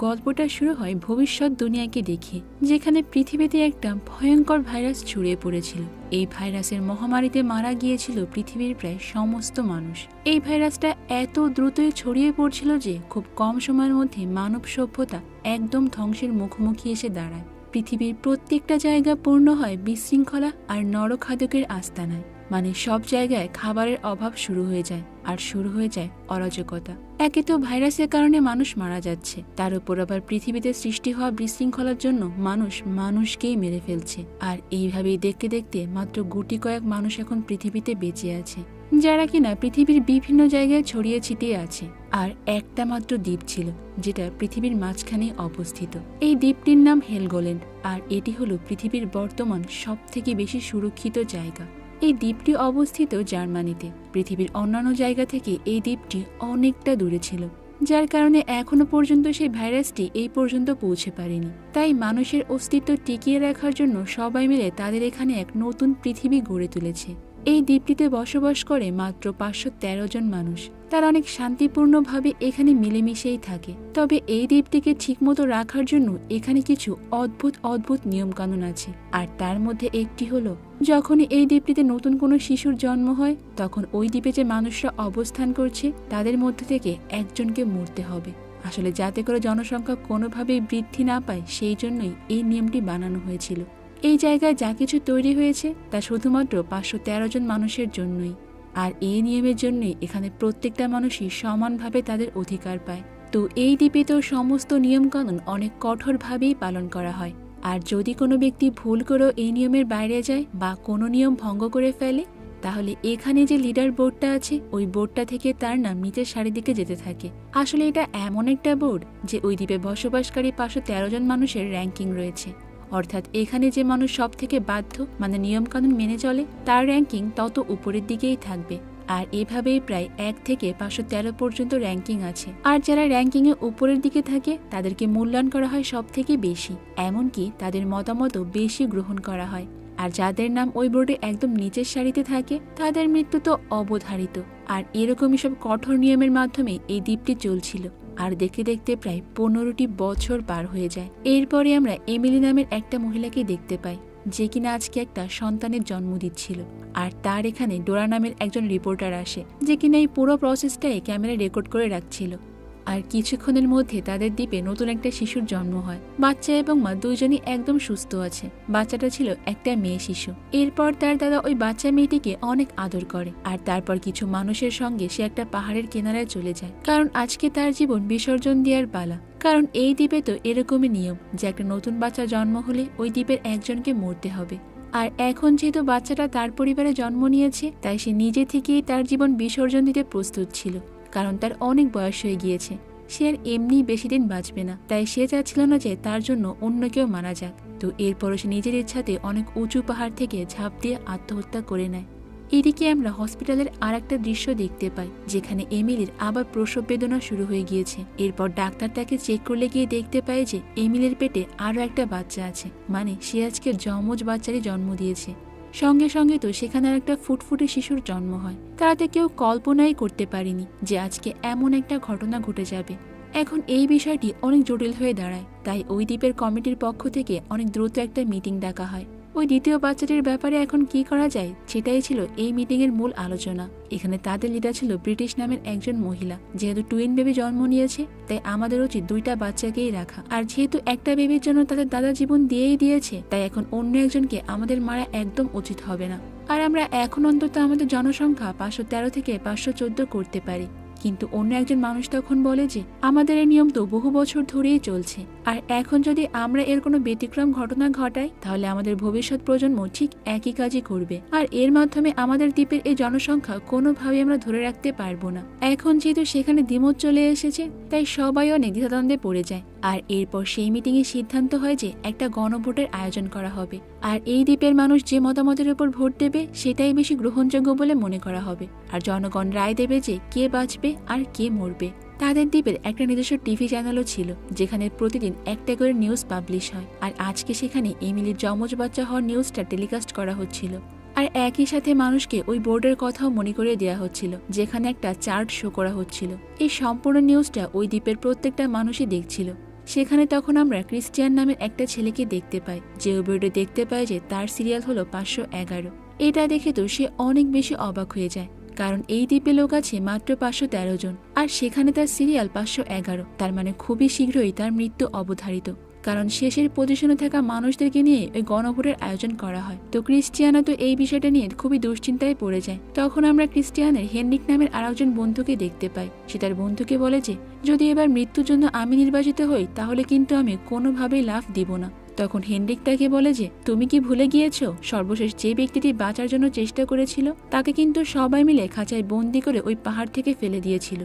গল্পটা শুরু হয় ভবিষ্যৎ দুনিয়াকে দেখে, যেখানে পৃথিবীতে একটা ভয়ঙ্কর ভাইরাস ছড়িয়ে পড়েছিল। এই ভাইরাসের মহামারীতে মারা গিয়েছিল পৃথিবীর প্রায় সমস্ত মানুষ। এই ভাইরাসটা এত দ্রুতই ছড়িয়ে পড়ছিল যে খুব কম সময়ের মধ্যে মানব সভ্যতা একদম ধ্বংসের মুখোমুখি এসে দাঁড়ায়। পৃথিবীর প্রত্যেকটা জায়গা পূর্ণ হয় বিশৃঙ্খলা আর নরখাদকের আস্তানায়। মানে সব জায়গায় খাবারের অভাব শুরু হয়ে যায়, আর শুরু হয়ে যায় অরাজকতা। একে তো ভাইরাসের কারণে মানুষ মারা যাচ্ছে, তার উপর আবার পৃথিবীতে সৃষ্টি হওয়া বিশৃঙ্খলার জন্য মানুষ মানুষকেই মেরে ফেলছে। আর এইভাবেই দেখতে দেখতে মাত্র গুটি কয়েক মানুষ এখন পৃথিবীতে বেঁচে আছে, যারা কিনা পৃথিবীর বিভিন্ন জায়গায় ছড়িয়ে ছিটিয়ে আছে। আর একটা মাত্র দ্বীপ ছিল, যেটা পৃথিবীর মাঝখানে অবস্থিত। এই দ্বীপটির নাম হেলগোল্যান্ড, আর এটি হলো পৃথিবীর বর্তমান সব থেকে বেশি সুরক্ষিত জায়গা। এই দ্বীপটি অবস্থিত জার্মানিতে। পৃথিবীর অন্যান্য জায়গা থেকে এই দ্বীপটি অনেকটা দূরে ছিল, যার কারণে এখনো পর্যন্ত সেই ভাইরাসটি এই পর্যন্ত পৌঁছে পারেনি। তাই মানুষের অস্তিত্ব টিকিয়ে রাখার জন্য সবাই মিলে তাদের এখানে এক নতুন পৃথিবী গড়ে তুলেছে। এই দ্বীপটিতে বসবাস করে মাত্র 513 জন মানুষ। তারা অনেক শান্তিপূর্ণভাবে এখানে মিলেমিশেই থাকে। তবে এই দ্বীপটিকে ঠিকমতো রাখার জন্য এখানে কিছু অদ্ভুত অদ্ভুত নিয়মকানুন আছে। আর তার মধ্যে একটি হলো, যখনই এই দ্বীপটিতে নতুন কোনো শিশুর জন্ম হয়, তখন ওই দ্বীপে যে মানুষরা অবস্থান করছে তাদের মধ্যে থেকে একজনকে মরতে হবে। আসলে যাতে করে জনসংখ্যা কোনোভাবেই বৃদ্ধি না পায়, সেই জন্যই এই নিয়মটি বানানো হয়েছিল। এই জায়গায় যা কিছু তৈরি হয়েছে তা শুধুমাত্র 513 জন মানুষের জন্যই। আর এই নিয়মের জন্যই এখানে প্রত্যেকটা মানুষই সমানভাবে তাদের অধিকার পায়। তো এই দ্বীপে তো সমস্ত নিয়মকানুন অনেক কঠোরভাবেই পালন করা হয়। আর যদি কোনো ব্যক্তি ভুল করেও এই নিয়মের বাইরে যায় বা কোনো নিয়ম ভঙ্গ করে ফেলে, তাহলে এখানে যে লিডার বোর্ডটা আছে, ওই বোর্ডটা থেকে তার নাম নিচের সারির দিকে যেতে থাকে। আসলে এটা এমন একটা বোর্ড যে ওই দ্বীপে বসবাসকারী 513 জন মানুষের র্যাঙ্কিং রয়েছে। অর্থাৎ এখানে যে মানুষ সব থেকে বাধ্য, মানে নিয়মকানুন মেনে চলে, তার র্যাঙ্কিং তত উপরের দিকেই থাকবে। আর এভাবেই প্রায় 1 থেকে 513 পর্যন্ত র্যাঙ্কিং আছে। আর যারা র্যাঙ্কিং এ উপরের দিকে থাকে তাদেরকে মূল্যায়ন করা হয় সব থেকে বেশি, এমনকি তাদের মতামতও বেশি গ্রহণ করা হয়। আর যাদের নাম ওই বোর্ডে একদম নিচের সারিতে থাকে তাদের মৃত্যু তো অবধারিত। আর এরকমই সব কঠোর নিয়মের মাধ্যমে এই দ্বীপটি চলছিল। আর দেখতে দেখতে প্রায় 15টি বছর পার হয়ে যায়। এরপরে আমরা এমিলি নামের একটা মহিলাকে দেখতে পাই, যে কিনা আজকে একটা সন্তানের জন্ম দিচ্ছিল। আর তার এখানে ডোরা নামের একজন রিপোর্টার আসে, যে কিনা এই পুরো প্রসেসটাই ক্যামেরায় রেকর্ড করে রাখছিল। আর কিছুক্ষণের মধ্যে তাদের দ্বীপে নতুন একটা শিশুর জন্ম হয়। বাচ্চা এবং মা দুইজনই একদম সুস্থ আছে। বাচ্চাটা ছিল একটা মেয়ে শিশু। এরপর তার দাদা ওই বাচ্চা মেয়েটিকে অনেক আদর করে। আর তারপর কিছু মানুষের সঙ্গে সে একটা পাহাড়ের কিনারায় চলে যায়, কারণ আজকে তার জীবন বিসর্জন দেওয়ার পালা। কারণ এই দ্বীপে তো এরকমই নিয়ম যে একটা নতুন বাচ্চা জন্ম হলে ওই দ্বীপের একজনকে মরতে হবে। আর এখন যেহেতু বাচ্চাটা তার পরিবারে জন্ম নিয়েছে, তাই সে নিজে থেকেই তার জীবন বিসর্জন দিতে প্রস্তুত ছিল, কারণ তার অনেক বয়স হয়ে গিয়েছে। সে আর এমনি বেশি দিন বাঁচবে না, তাই সে চাচ্ছিল না যে তার জন্য অন্য কেউ মারা যাক। তো এরপরও সে নিজের ইচ্ছাতে অনেক উঁচু পাহাড় থেকে ঝাঁপ দিয়ে আত্মহত্যা করে নেয়। এদিকে আমরা হসপিটালের আর একটা দৃশ্য দেখতে পাই, যেখানে এমিলির আবার প্রসব বেদনা শুরু হয়ে গিয়েছে। এরপর ডাক্তার তাকে চেক করলে গিয়ে দেখতে পায় যে এমিলির পেটে আরো একটা বাচ্চা আছে, মানে সে আজকে যমজ বাচ্চারই জন্ম দিয়েছে। সঙ্গে সঙ্গে তো সেখানে আর একটা ফুটফুটে শিশুর জন্ম হয়। তারাতে কেউ কল্পনাই করতে পারেনি যে আজকে এমন একটা ঘটনা ঘটে যাবে। এখন এই বিষয়টি অনেক জটিল হয়ে দাঁড়ায়, তাই ওই দ্বীপের কমিটির পক্ষ থেকে অনেক দ্রুত একটা মিটিং ডাকা হয়। ওই দ্বিতীয় বাচ্চাটির ব্যাপারে এখন কি করা যায়, সেটাই ছিল এই মিটিং এর মূল আলোচনা। এখানে তাদের লিডার ছিল ব্রিটিশ নামের একজন মহিলা। যেহেতু টুইন বেবি জন্ম নিয়েছে, তাই আমাদের উচিত 2টা বাচ্চাকেই রাখা। আর যেহেতু একটা বেবির জন্য তাদের দাদা জীবন দিয়েই দিয়েছে, তাই এখন অন্য একজনকে আমাদের মারা একদম উচিত হবে না। আর আমরা এখন অন্তত আমাদের জনসংখ্যা 513 থেকে 514 করতে পারি। কিন্তু অন্য একজন মানুষ তখন বলে যে আমাদের এই নিয়ম তো বহু বছর ধরেই চলছে, আর এখন যদি আমরা এর কোনো ব্যতিক্রম ঘটনা ঘটাই, তাহলে আমাদের ভবিষ্যৎ প্রজন্ম ঠিক একই কাজই করবে। আর এর মাধ্যমে আমাদের দ্বীপের এই জনসংখ্যা কোনোভাবে আমরা ধরে রাখতে পারবো না। এখন যেহেতু সেখানে দ্বিমত চলে এসেছে, তাই সবাই অনেক দ্বিধাদ্বন্দ্বে পড়ে যায়। আর এরপর সেই মিটিং এ সিদ্ধান্ত হয় যে একটা গণভোটের আয়োজন করা হবে। আর এই দ্বীপের মানুষ যে মতামতের উপর ভোট দেবে, সেটাই বেশি গ্রহণযোগ্য বলে মনে করা হবে। আর জনগণ রায় দেবে যে কে বাঁচবে আর কে মরবে। তাদের দ্বীপের একটা নিজস্ব টিভি চ্যানেলও ছিল, যেখানে প্রতিদিন একটা করে নিউজ পাবলিশ হয়। আর আজকে সেখানে এমিলির যমজ বাচ্চা হওয়ার নিউজটা টেলিকাস্ট করা হচ্ছিল। আর একই সাথে মানুষকে ওই বোর্ডের কথাও মনে করিয়ে দেওয়া হচ্ছিল, যেখানে একটা চার্ট শো করা হচ্ছিল। এই সম্পূর্ণ নিউজটা ওই দ্বীপের প্রত্যেকটা মানুষই দেখছিল। সেখানে তখন আমরা ক্রিস্টিয়ান নামের একটা ছেলেকে দেখতে পাই, যে বোর্ডে দেখতে পাই যে তার সিরিয়াল হলো 511। এটা দেখে তো সে অনেক বেশি অবাক হয়ে যায়, কারণ এই দ্বীপে লোক আছে মাত্র 513 জন, আর সেখানে তার সিরিয়াল 511। তার মানে খুবই শীঘ্রই তার মৃত্যু অবধারিত, কারণ শেষের পজিশনে থাকা মানুষদেরকে নিয়ে ওই গণভোটের আয়োজন করা হয়। তো ক্রিস্টিয়ানা তো এই বিষয়টা নিয়ে খুবই দুশ্চিন্তায় পড়ে যায়। তখন আমরা ক্রিস্টিয়ানের হেনরিক নামের আরেকজন বন্ধুকে দেখতে পাই। সে তার বন্ধুকে বলে যে যদি এবার মৃত্যুর জন্য আমি নির্বাচিত হই তাহলে কিন্তু আমি কোনোভাবেই লাফ দিব না। তখন হেনরিক তাকে বলে যে তুমি কি ভুলে গিয়েছো সর্বশেষ যে ব্যক্তিটি বাঁচার জন্য চেষ্টা করেছিল তাকে কিন্তু সবাই মিলে খাঁচায় বন্দি করে ওই পাহাড় থেকে ফেলে দিয়েছিল,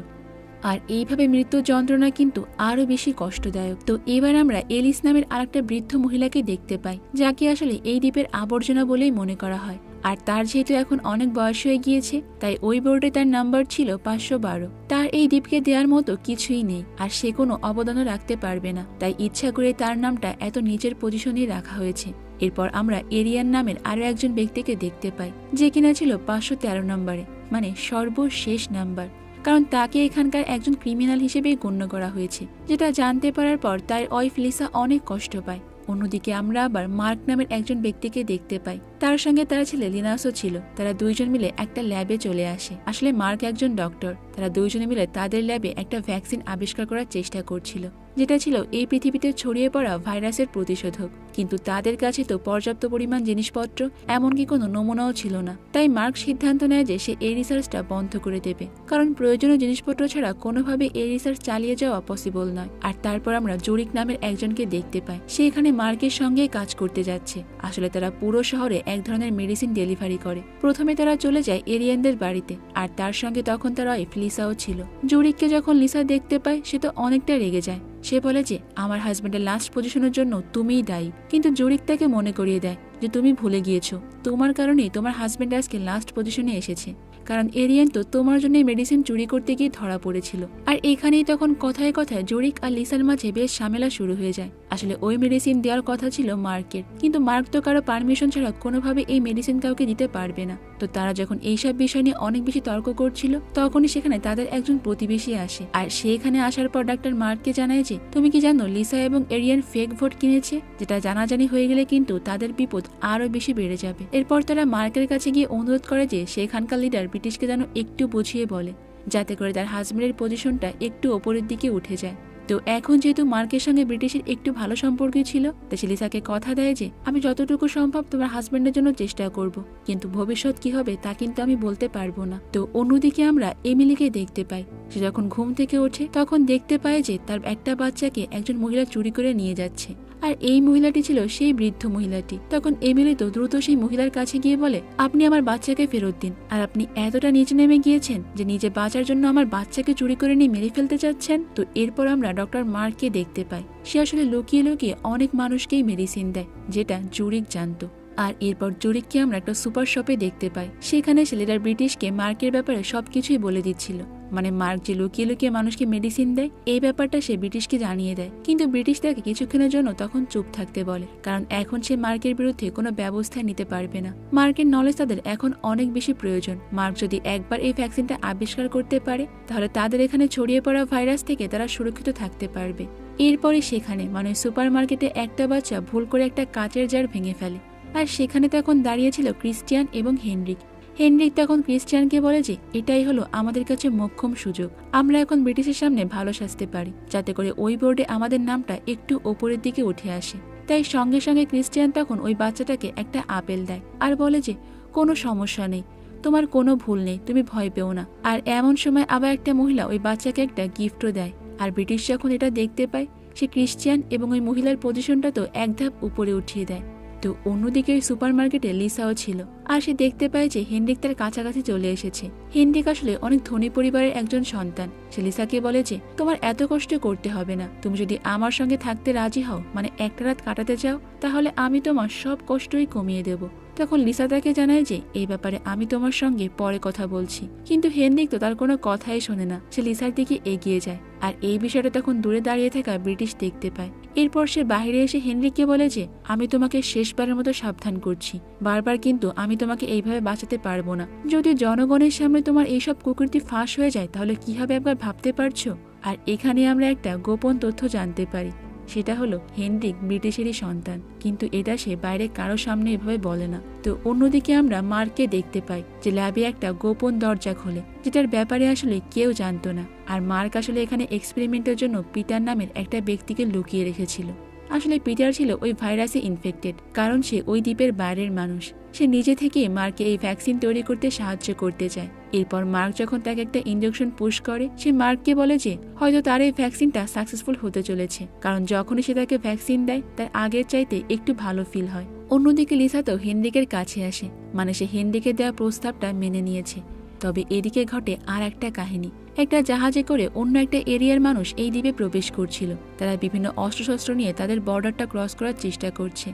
আর এইভাবে মৃত্যুর যন্ত্রণা কিন্তু আরো বেশি কষ্টদায়ক। তো এবার আমরা এলিস নামের আরেকটা বৃদ্ধ মহিলাকে দেখতে পাই, যাকে আসলে এই দ্বীপের আবর্জনা বলেই মনে করা হয়। আর তার যেহেতু এখন অনেক বয়স হয়ে গিয়েছে, তাই ওই বোর্ডে তার নাম্বার ছিল 512। তার এই দ্বীপকে দেওয়ার মতো কিছুই নেই, আর সে কোনো অবদানও রাখতে পারবে না, তাই ইচ্ছা করে তার নামটা এত নিচের পজিশনে রাখা হয়েছে। এরপর আমরা এরিয়ান নামের আরো একজন ব্যক্তিকে দেখতে পাই, যে কিনা ছিল 513 নম্বরে, মানে সর্বশেষ নাম্বার, কারণ তাকে এখানকার একজন ক্রিমিনাল হিসেবেই গণ্য করা হয়েছে, যেটা জানতে পারার পর তার ওয়াইফ লিসা অনেক কষ্ট পায়। অন্যদিকে আমরা আবার মার্ক নামের একজন ব্যক্তিকে দেখতে পাই, তার সঙ্গে তার ছেলে লিনাসও ছিল। তারা দুইজন মিলে একটা ল্যাবে চলে আসে। আসলে মার্ক একজন ডক্টর, তারা দুইজনে মিলে তাদের ল্যাবে একটা ভ্যাকসিন আবিষ্কার করার চেষ্টা করছিল, যেটা ছিল এই পৃথিবীতে ছড়িয়ে পড়া ভাইরাসের প্রতিষেধক। কিন্তু তাদের কাছে তো পর্যাপ্ত পরিমাণ জিনিসপত্র, এমনকি কোনো নমুনাও ছিল না। তাই মার্ক সিদ্ধান্ত নেয় যে সে এই রিসার্চটা বন্ধ করে দেবে, কারণ প্রয়োজনীয় জিনিসপত্র ছাড়া কোনোভাবে এই রিসার্চ চালিয়ে যাওয়া পসিবল নয়। আর তারপর আমরা জোরিক নামের একজনকে দেখতে পাই, সে এখানে মার্কের সঙ্গে কাজ করতে যাচ্ছে। আসলে তারা পুরো শহরে এক ধরনের মেডিসিন ডেলিভারি করে। প্রথমে তারা চলে যায় এরিয়ানদের বাড়িতে, আর তার সঙ্গে তখন তার ওয়াইফ লিসাও ছিল। জোরিককে যখন লিসা দেখতে পায় সে তো অনেকটা রেগে যায়। সে বলে যে আমার হাজবেন্ডের লাস্ট পজিশনের জন্য তুমিই দায়ী। কিন্তু জোরিক তাকে মনে করিয়ে দেয় যে তুমি ভুলে গিয়েছো, তোমার কারণেই তোমার হাজবেন্ড আজকে লাস্ট পজিশনে এসেছে, কারণ এরিয়ান তো তোমার জন্য মেডিসিন চুরি করতে গিয়ে ধরা পড়েছিল। আর এখানেই তখন কথায় কথায় জোরিক আর লিসার মাঝে বেশ ঝামেলা শুরু হয়ে যায়। আসলে ওই মেডিসিন দেওয়ার কথা ছিল মার্কের, কিন্তু মার্ক তো কারো পারমিশন ছাড়া কোনোভাবে এই মেডিসিন কাউকে দিতে পারবে না। তো তারা যখন এইসব বিষয় নিয়ে অনেক বেশি তর্ক করছিল, তখনই সেখানে তাদের একজন প্রতিবেশী আসে। আর সে এখানে আসার পর ডাক্তার মার্ককে জানায় যে তুমি কি জানো লিসা এবং এরিয়ান ফেক ভোট কিনেছে, যেটা জানাজানি হয়ে গেলে কিন্তু তাদের বিপদ আরো বেশি বেড়ে যাবে। এরপর তারা মার্কের কাছে গিয়ে অনুরোধ করে যে সেখানকার লিডার ব্রিটিশকে যেন একটু বুঝিয়ে বলে, যাতে করে তার হাজবেন্ডের পজিশনটা একটু ওপরের দিকে উঠে যায়। তো এখন যেহেতু মার্কের সঙ্গে ব্রিটিশের একটু ভালো সম্পর্কই ছিল, তাই সে লিসাকে কথা দেয় যে আমি যতটুকু সম্ভব তোমার হাজবেন্ডের জন্য চেষ্টা করব, কিন্তু ভবিষ্যৎ কি হবে তা কিন্তু আমি বলতে পারবো না। তো অন্যদিকে আমরা এমিলিকে দেখতে পাই। সে যখন ঘুম থেকে ওঠে তখন দেখতে পায় যে তার একটা বাচ্চাকে একজন মহিলা চুরি করে নিয়ে যাচ্ছে, আর এই মহিলাটি ছিল সেই বৃদ্ধ মহিলাটি। তখন এমিলি তো দ্রুত সেই মহিলার কাছে গিয়ে বলে আপনি আমার বাচ্চাকে ফেরত দিন, আর আপনি এতটা নিচে নেমে গিয়েছেন যে নিজে বাঁচার জন্য আমার বাচ্চাকে চুরি করে নিয়ে মেরে ফেলতে চাচ্ছেন। তো এরপর আমরা ডক্টর মার্ককে দেখতে পাই। সে আসলে লুকিয়ে লুকিয়ে অনেক মানুষকেই মেডিসিন দেয়, যেটা জোরিক জানতো। আর এরপর জোরিককে আমরা একটা সুপার শপে দেখতে পাই। সেখানে ছেলেরা ব্রিটিশকে মার্কের ব্যাপারে সবকিছুই বলে দিচ্ছিল, মানে মার্ক যে লুকিয়ে লুকিয়ে মানুষকে মেডিসিন দেয় এই ব্যাপারটা সে ব্রিটিশকে জানিয়ে দেয়। কিন্তু ব্রিটিশ তাকে কিছুক্ষণের জন্য তখন চুপ থাকতে বলে, কারণ এখন সে মার্কের বিরুদ্ধে কোনো ব্যবস্থা নিতে পারবে না। মার্কের নলেজ তাদের এখন অনেক বেশি প্রয়োজন। মার্ক যদি একবার এই ভ্যাকসিনটা আবিষ্কার করতে পারে তাহলে তাদের এখানে ছড়িয়ে পড়া ভাইরাস থেকে তারা সুরক্ষিত থাকতে পারবে। এরপরে সেখানে মানে সুপার মার্কেটে একটা বাচ্চা ভুল করে একটা কাচের জার ভেঙে ফেলে, আর সেখানে তখন দাঁড়িয়েছিল ক্রিস্টিয়ান এবং হেনরিক। হেনরিক তখন ক্রিস্টিয়ানকে বলে যে এটাই হলো আমাদের কাছে মোক্ষম সুযোগ, আমরা এখন ব্রিটিশের সামনে ভালো সাজতে পারি, যাতে করে ওই বোর্ডে আমাদের নামটা একটু ওপরের দিকে উঠে আসে। তাই সঙ্গে সঙ্গে ক্রিস্টিয়ান তখন ওই বাচ্চাটাকে একটা আপেল দেয় আর বলে যে কোনো সমস্যা নেই, তোমার কোনো ভুল নেই, তুমি ভয় পেও না। আর এমন সময় আবার একটা মহিলা ওই বাচ্চাকে একটা গিফটও দেয়। আর ব্রিটিশ যখন এটা দেখতে পায় সে ক্রিস্টিয়ান এবং ওই মহিলার পজিশনটা তো এক ধাপ উপরে উঠিয়ে দেয়। তো অন্যদিকে ওই সুপার মার্কেটে লিসাও ছিল, আর সে দেখতে পায় যে হেনরিক তার কাছাকাছি চলে এসেছে। হেনরিক আসলে অনেক ধনী পরিবারের একজন সন্তান। সে লিসাকে বলে যে তোমার এত কষ্ট করতে হবে না, তুমি যদি আমার সঙ্গে থাকতে রাজি হও, মানে একটা রাত কাটাতে চাও, তাহলে আমি তোমার সব কষ্টই কমিয়ে দেব। তখন লিসা তাকে জানায় যে এই ব্যাপারে আমি তোমার সঙ্গে পরে কথা বলছি। কিন্তু হেনরিক তো তার কোনো কথাই শোনে না, সে লিসার দিকে এগিয়ে যায়। আর এই বিষয়টা তখন দূরে দাঁড়িয়ে থাকা ব্রিটিশ দেখতে পায়। এরপর সে বাইরে এসে হেনরিককে বলে যে আমি তোমাকে শেষবারের মতো সাবধান করছি, বারবার কিন্তু আমি তোমাকে এইভাবে বাঁচাতে পারবো না। যদি জনগণের সামনে তোমার এইসব কুকীর্তি ফাঁস হয়ে যায় তাহলে কি হবে একবার ভাবতে পারছো? আর এখানে আমরা একটা গোপন তথ্য জানতে পারি, সেটা হলো হেনরিক ব্রিটিশেরই সন্তান, কিন্তু এটা সে বাইরে কারো সামনে এভাবে বলে না। তো অন্যদিকে আমরা মার্ককে দেখতে পাই যে ল্যাবে একটা গোপন দরজা খোলে, যেটার ব্যাপারে আসলে কেউ জানতো না। আর মার্ক আসলে এখানে এক্সপেরিমেন্টের জন্য পিটার নামের একটা ব্যক্তিকে লুকিয়ে রেখেছিল। আসলে পিটার ছিল ওই ভাইরাসে ইনফেক্টেড, কারণ সে ওই দ্বীপের বাইরের মানুষ। সে নিজে থেকে মার্ককে এই ভ্যাকসিন তৈরি করতে সাহায্য করতে চায়। এরপর মার্ক যখন তাকে একটা ইনজেকশন পুশ করে, সে মার্ককে বলে যে হয়তো তার এই ভ্যাকসিনটা সাকসেসফুল হতে চলেছে, কারণ যখনই সে তাকে ভ্যাকসিন দেয় তার আগের চাইতে একটু ভালো ফিল হয়। অন্যদিকে লিসা তো হেনরিকের কাছে আসে, মানে সে হেনরিকে দেওয়া প্রস্তাবটা মেনে নিয়েছে। তবে এদিকে ঘটে আর একটা কাহিনী। একটা জাহাজে করে অন্য একটা এরিয়ার মানুষ এই দ্বীপে প্রবেশ করছিল। তারা বিভিন্ন অস্ত্রশস্ত্র নিয়ে তাদের বর্ডারটা ক্রস করার চেষ্টা করছে।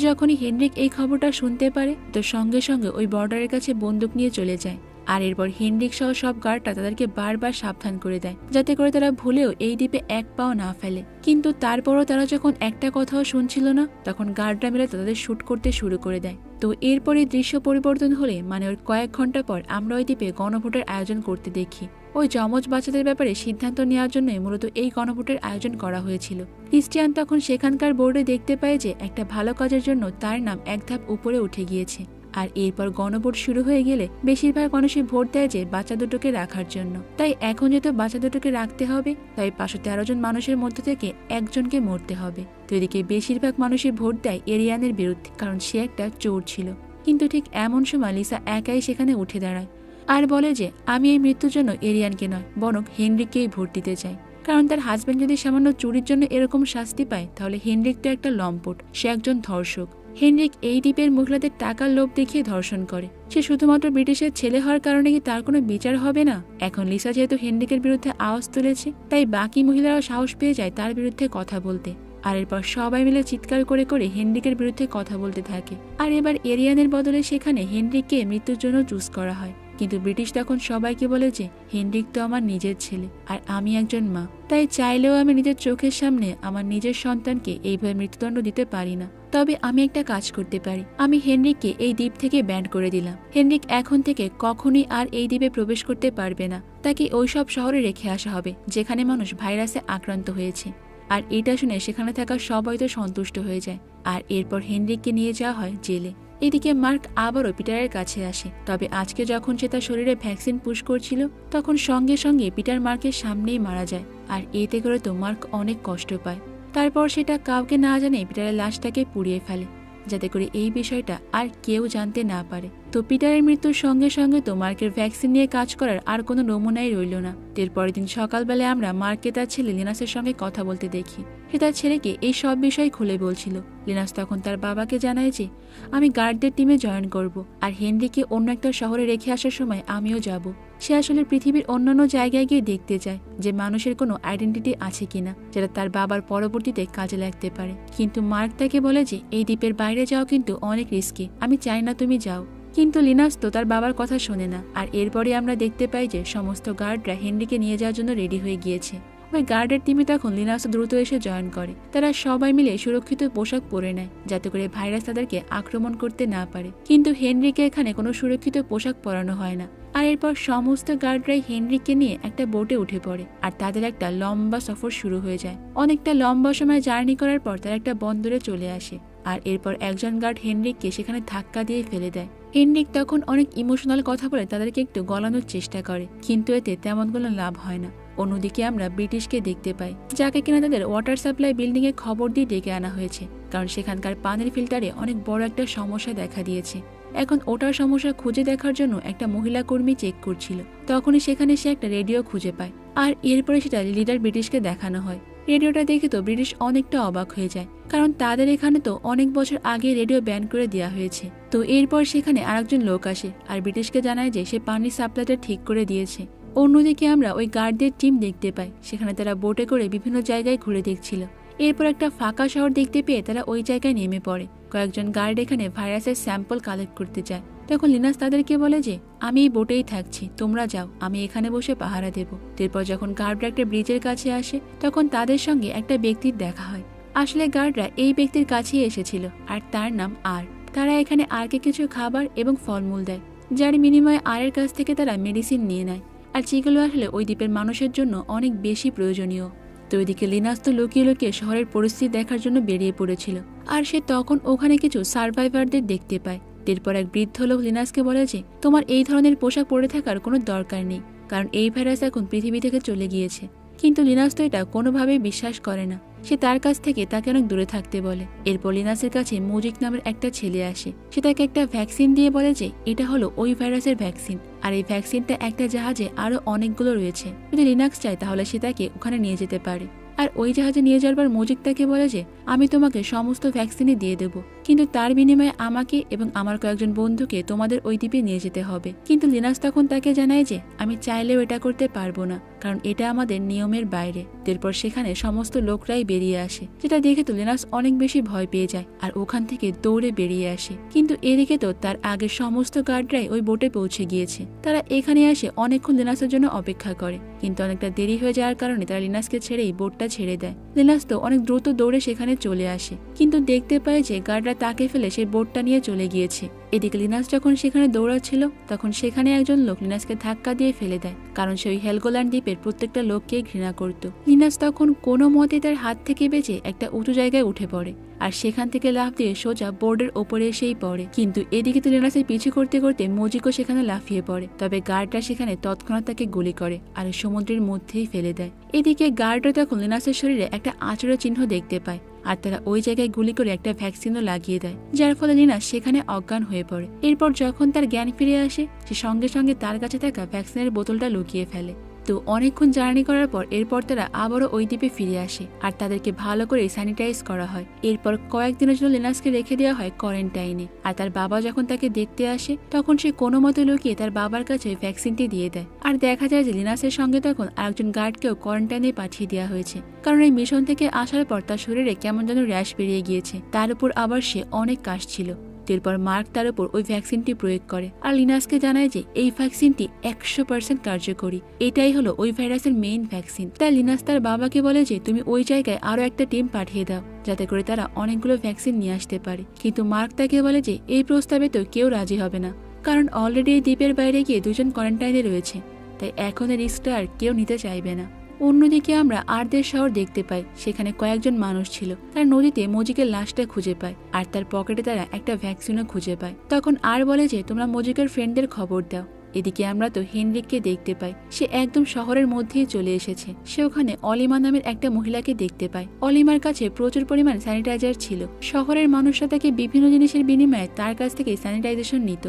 যখনই হেনরিক এই খবরটা শুনতে পারে, তো সঙ্গে সঙ্গে ওই বর্ডারের কাছে বন্দুক নিয়ে চলে যায়। আর এরপর হেনরিক সহ সব গার্ডরা তাদেরকে বারবার সাবধান করে দেয়, যাতে করে তারা ভুলেও এই দ্বীপে এক পাও না ফেলে। কিন্তু তারপরও তারা যখন একটা কথাও শুনছিল না, তখন গার্ডরা মিলে তাদের শুট করতে শুরু করে দেয়। তো এরপরে দৃশ্য পরিবর্তন হলে, মানে ওর কয়েক ঘন্টা পর আমরা ওই দ্বীপে গণভোটের আয়োজন করতে দেখি। ওই যমজ বাচ্চাদের ব্যাপারে সিদ্ধান্ত নেওয়ার জন্যই মূলত এই গণভোটের আয়োজন করা হয়েছিল। ক্রিস্টিয়ান তখন সেখানকার বোর্ডে দেখতে পায় যে একটা ভালো কাজের জন্য তার নাম এক ধাপ উপরে উঠে গিয়েছে। আর এরপর গণভোট শুরু হয়ে গেলে বেশিরভাগ মানুষই ভোট দেয় যে বাচ্চা দুটোকে রাখার জন্য। তাই এখন যেহেতু বাচ্চা দুটোকে রাখতে হবে, তাই 513 জন মানুষের মধ্য থেকে একজনকে মরতে হবে। তো এদিকে বেশিরভাগ মানুষই ভোট দেয় এরিয়ানের বিরুদ্ধে, কারণ সে একটা চোর ছিল। কিন্তু ঠিক এমন সময় লিসা একাই সেখানে উঠে দাঁড়ায় আর বলে যে আমি এই মৃত্যুর জন্য এরিয়ানকে নয়, বরং হেনরিককেই ভোট দিতে চাই। কারণ তার হাজবেন্ড যদি সামান্য চুরির জন্য এরকম শাস্তি পায়, তাহলে হেনরিক তো একটা লম্পট, সে একজন ধর্ষক। হেনরিক এই দ্বীপের মহিলাদের টাকার লোভ দেখিয়ে ধর্ষণ করে। সে শুধুমাত্র ব্রিটিশের ছেলে হওয়ার কারণে কি তার কোনো বিচার হবে না? এখন লিসা যেহেতু হেনরিকের বিরুদ্ধে আওয়াজ তুলেছে, তাই বাকি মহিলারাও সাহস পেয়ে যায় তার বিরুদ্ধে কথা বলতে। আর এরপর সবাই মিলে চিৎকার করে করে হেনরিকের বিরুদ্ধে কথা বলতে থাকে। আর এবার এরিয়ানের বদলে সেখানে হেনরিককে মৃত্যুর জন্য চুজ করা হয়। কিন্তু ব্রিটিশ তখন সবাইকে বলে যে হেনরিক তো আমার নিজের ছেলে, আর আমি একজন মা, তাই চাইলেও আমি নিজের চোখের সামনে আমার নিজের সন্তানকে এইভাবে মৃত্যুদণ্ড দিতে পারি না। তবে আমি একটা কাজ করতে পারি, আমি হেনরিককে এই দ্বীপ থেকে ব্যান করে দিলাম। হেনরিক এখন থেকে কখনই আর এই দ্বীপে প্রবেশ করতে পারবে না। তাকে ওইসব শহরে রেখে আসা হবে যেখানে মানুষ ভাইরাসে আক্রান্ত হয়েছে। আর এটা শুনে সেখানে থাকা সবাই তো সন্তুষ্ট হয়ে যায়। আর এরপর হেনরিককে নিয়ে যাওয়া হয় জেলে। এদিকে মার্ক আবারও পিটারের কাছে আসে। তবে আজকে যখন সে তার শরীরে ভ্যাকসিন পুশ করছিল, তখন সঙ্গে সঙ্গে পিটার মার্কের সামনেই মারা যায়। আর এতে করে তো মার্ক অনেক কষ্ট পায়। তারপর সেটা কাউকে না জানে পিটারের লাশটাকে পুড়িয়ে ফেলে, যাতে করে এই বিষয়টা আর কেউ জানতে না পারে। তো পিটারের মৃত্যুর সঙ্গে সঙ্গে তো মার্কের ভ্যাকসিন নিয়ে কাজ করার আর কোনো নমুনাই রইল না। এর পরের দিন সকালবেলায় আমরা মার্ককে তার ছেলে লিনাসের সঙ্গে কথা বলতে দেখি। সে তার ছেলেকে এই সব বিষয় খুলে বলছিল। লিনাস তখন তার বাবাকে জানায় যে আমি গার্ডদের টিমে জয়েন করব, আর হেনরিকে অন্য একটা শহরে রেখে আসার সময় আমিও যাব। সে আসলে পৃথিবীর অন্যান্য জায়গায় গিয়ে দেখতে চায় যে মানুষের কোনো আইডেন্টিটি আছে কিনা, যেটা তার বাবার পরবর্তীতে কাজে লাগতে পারে। কিন্তু মার্ক তাকে বলে যে এই দ্বীপের বাইরে যাওয়া কিন্তু অনেক রিস্কি, আমি চাই না তুমি যাও। কিন্তু লিনাস তো তার বাবার কথা শোনে না। আর এরপরে আমরা দেখতে পাই যে সমস্ত গার্ডরা হেনরিকে নিয়ে যাওয়ার জন্য রেডি হয়ে গিয়েছে। ওই গার্ডের টিমে তখন লিনাস দ্রুত এসে জয়েন করে। তারা সবাই মিলে সুরক্ষিত পোশাক পরে নেয়, যাতে করে ভাইরাস তাদেরকে আক্রমণ করতে না পারে। কিন্তু হেনরিকে এখানে কোনো সুরক্ষিত পোশাক পরানো হয় না। আর এরপর সমস্ত গার্ডরাই হেনরিককে নিয়ে একটা বোটে উঠে পড়ে, আর তাদের একটা লম্বা সফর শুরু হয়ে যায়। অনেকটা লম্বা সময় জার্নি করার পর তারা একটা বন্দরে চলে আসে। আর এরপর একজন গার্ড হেনরিককে সেখানে ধাক্কা দিয়ে ফেলে দেয়। হেনরিক তখন অনেক ইমোশনাল কথা বলে তাদেরকে একটু গলানোর চেষ্টা করে, কিন্তু এতে তেমন কোনো লাভ হয় না। অন্যদিকে আমরা ব্রিটিশকে দেখতে পাই, যাকে কিনা তাদের ওয়াটার সাপ্লাই বিল্ডিং এ খবর দিয়ে ডেকে আনা হয়েছে, কারণ সেখানকার পানির ফিল্টারে অনেক বড় একটা সমস্যা দেখা দিয়েছে। এখন ওটার সমস্যা খুঁজে দেখার জন্য একটা মহিলা কর্মী চেক করছিল। তখনই সেখানে সে একটা রেডিও খুঁজে পায়, আর এরপরে সেটা লিডার ব্রিটিশকে দেখানো হয়। রেডিওটা দেখে তো ব্রিটিশ অনেকটা অবাক হয়ে যায়, কারণ তাদের এখানে তো অনেক বছর আগে রেডিও ব্যান করে দেওয়া হয়েছে। তো এরপর সেখানে আরেকজন লোক আসে আর ব্রিটিশকে জানায় যে সে পানির সাপ্লাইটা ঠিক করে দিয়েছে। অন্যদিকে আমরা ওই গার্ডদের টিম দেখতে পাই, সেখানে তারা বোটে করে বিভিন্ন জায়গায় ঘুরে দেখছিল। এরপর একটা ফাঁকা শহর দেখতে পেয়ে তারা ওই জায়গায় নেমে পড়ে। কয়েকজন গার্ড এখানে ভাইরাসের স্যাম্পল কালেক্ট করতে চায়। তখন লিনাস তাদেরকে বলে যে আমি এই বোটেই থাকছি, তোমরা যাও, আমি এখানে বসে পাহারা দেব। এরপর যখন গার্ডরা একটা ব্রিজের কাছে আসে, তখন তাদের সঙ্গে একটা ব্যক্তির দেখা হয়। আসলে গার্ডরা এই ব্যক্তির কাছেই এসেছিল, আর তার নাম আর। তারা এখানে আরকে কিছু খাবার এবং ফলমূল দেয়, যার বিনিময়ে আরের কাছ থেকে তারা মেডিসিন নিয়ে নেয়। আর যেগুলো আসলে ওই দ্বীপের মানুষের জন্য অনেক বেশি প্রয়োজনীয়। তো এদিকে লিনাস তো লুকিয়ে লুকিয়ে শহরের পরিস্থিতি দেখার জন্য বেরিয়ে পড়েছিল, আর সে তখন ওখানে কিছু সার্ভাইভারদের দেখতে পায়। এরপর এক বৃদ্ধ লোক লিনাসকে বলে যে তোমার এই ধরনের পোশাক পরে থাকার কোনো দরকার নেই, কারণ এই ভাইরাস এখন পৃথিবী থেকে চলে গিয়েছে। কিন্তু লিনাস তো এটা কোনোভাবেই বিশ্বাস করে না, সে তার কাছ থেকে তাকে অনেক দূরে থাকতে বলে। এরপর লিনাসের কাছে মজিক নামের একটা ছেলে আসে, সে তাকে একটা ভ্যাকসিন দিয়ে বলে যে এটা হলো ওই ভাইরাসের ভ্যাকসিন, আর এই ভ্যাকসিনটা একটা জাহাজে আরো অনেকগুলো রয়েছে, যদি লিনাক্স চায় তাহলে সে তাকে ওখানে নিয়ে যেতে পারে। আর ওই জাহাজে নিয়ে যাওয়ার পর মজিক তাকে বলে যে আমি তোমাকে সমস্ত ভ্যাকসিনই দিয়ে দেবো, কিন্তু তার বিনিময়ে আমাকে এবং আমার কয়েকজন বন্ধুকে তোমাদের ওই দ্বীপে নিয়ে যেতে হবে। কিন্তু লিনাস তখন তাকে জানায় যে আমি চাইলেও এটা করতে পারবো না, কারণ এটা আমাদের নিয়মের বাইরে। এরপর সেখানে সমস্ত লোকরাই বেরিয়ে আসে, যেটা দেখে তো লিনাস অনেক বেশি ভয় পেয়ে যায় আর ওখান থেকে দৌড়ে বেরিয়ে আসে। কিন্তু এদিকে তো তার আগের সমস্ত গার্ডরাই ওই বোটে পৌঁছে গিয়েছে, তারা এখানে আসে অনেকক্ষণ লিনাসের জন্য অপেক্ষা করে, কিন্তু অনেকটা দেরি হয়ে যাওয়ার কারণে তারা লিনাসকে ছেড়েই বোটটা ছেড়ে দেয়। লিনাস তো অনেক দ্রুত দৌড়ে সেখানে চলে আসে, কিন্তু দেখতে পায় যে গার্ডরা তাকে ফেলে সেই বোটটা নিয়ে চলে গিয়েছে। এদিকে লিনাস যখন সেখানে দৌড়াচ্ছিল তখন সেখানে একজন লোক লিনাসকে ধাক্কা দিয়ে ফেলে দেয়, কারণ সে ওই হেলগোল্যান্ড দ্বীপের প্রত্যেকটা লোককেই ঘৃণা করত। লিনাস তখন কোনো মতে তার হাত থেকে বেঁচে একটা উঁচু জায়গায় উঠে পড়ে, আর সেখান থেকে লাফ দিয়ে সোজা বোর্ডের ওপরে এসেই পড়ে। কিন্তু এদিকে তো লিনাসের পিছু করতে করতে মজিকও সেখানে লাফিয়ে পড়ে, তবে গার্ডরা সেখানে তৎক্ষণাৎ তাকে গুলি করে আর সমুদ্রের মধ্যেই ফেলে দেয়। এদিকে গার্ডরা তখন লিনাসের শরীরে একটা আঁচড়ের চিহ্ন দেখতে পায়, আর তারা ওই জায়গায় গুলি করে একটা ভ্যাকসিনও লাগিয়ে দেয়, যার ফলে লিনাস সেখানে অজ্ঞান হয়ে পড়ে। এরপর যখন তার জ্ঞান ফিরে আসে সে সঙ্গে সঙ্গে তার কাছে থাকা ভ্যাকসিনের বোতলটা লুকিয়ে ফেলে। তো অনেকক্ষণ জার্নি করার পর এরপর তারা আবারও ওই দ্বীপে ফিরে আসে আর তাদেরকে ভালো করে স্যানিটাইজ করা হয়। এরপর কয়েকদিনের জন্য লিনাসকে রেখে দেওয়া হয় কোয়ারেন্টাইনে। আর তার বাবা যখন তাকে দেখতে আসে তখন সে কোনো মতে লুকিয়ে তার বাবার কাছে ভ্যাকসিনটি দিয়ে দেয়। আর দেখা যায় যে লিনাসের সঙ্গে তখন আরেকজন গার্ডকেও কোয়ারেন্টাইনে পাঠিয়ে দেওয়া হয়েছে, কারণ এই মিশন থেকে আসার পর তার শরীরে কেমন যেন র্যাশ বেরিয়ে গিয়েছে, তার উপর আবার সে অনেক কাশছিল। এরপর মার্ক তার উপর ওই ভ্যাকসিনটি প্রয়োগ করে আর লিনাসকে জানায় যে এই ভ্যাকসিনটি 100% কার্যকরী, এটাই হলো ওই ভাইরাসের মেইন ভ্যাকসিন। তাই লিনাস তার বাবাকে বলে যে তুমি ওই জায়গায় আরো একটা টিম পাঠিয়ে দাও, যাতে করে তারা অনেকগুলো ভ্যাকসিন নিয়ে আসতে পারে। কিন্তু মার্ক তাকে বলে যে এই প্রস্তাবে তো কেউ রাজি হবে না, কারণ অলরেডি এই দ্বীপের বাইরে গিয়ে দুজন কোয়ারেন্টাইনে রয়েছে, তাই এখন এর রিস্কটা আর কেউ নিতে চাইবে না। অন্যদিকে আমরা আর্দের শহর দেখতে পাই, সেখানে কয়েকজন মানুষ ছিল, তারা নদীতে মজিকের লাশটা খুঁজে পায় আর তার পকেটে তারা একটা ভ্যাকসিনও খুঁজে পায়। তখন আর বলে যে তোমরা মজিকের ফ্রেন্ডদের খবর দাও। এদিকে আমরা তো হেনরিককে দেখতে পাই, সে একদম শহরের মধ্যেই চলে এসেছে। সে ওখানে অলিমা নামের একটা মহিলাকে দেখতে পায়। অলিমার কাছে প্রচুর পরিমাণ স্যানিটাইজার ছিল, শহরের মানুষরা তাকে বিভিন্ন জিনিসের বিনিময়ে তার কাছ থেকে স্যানিটাইজেশন নিত,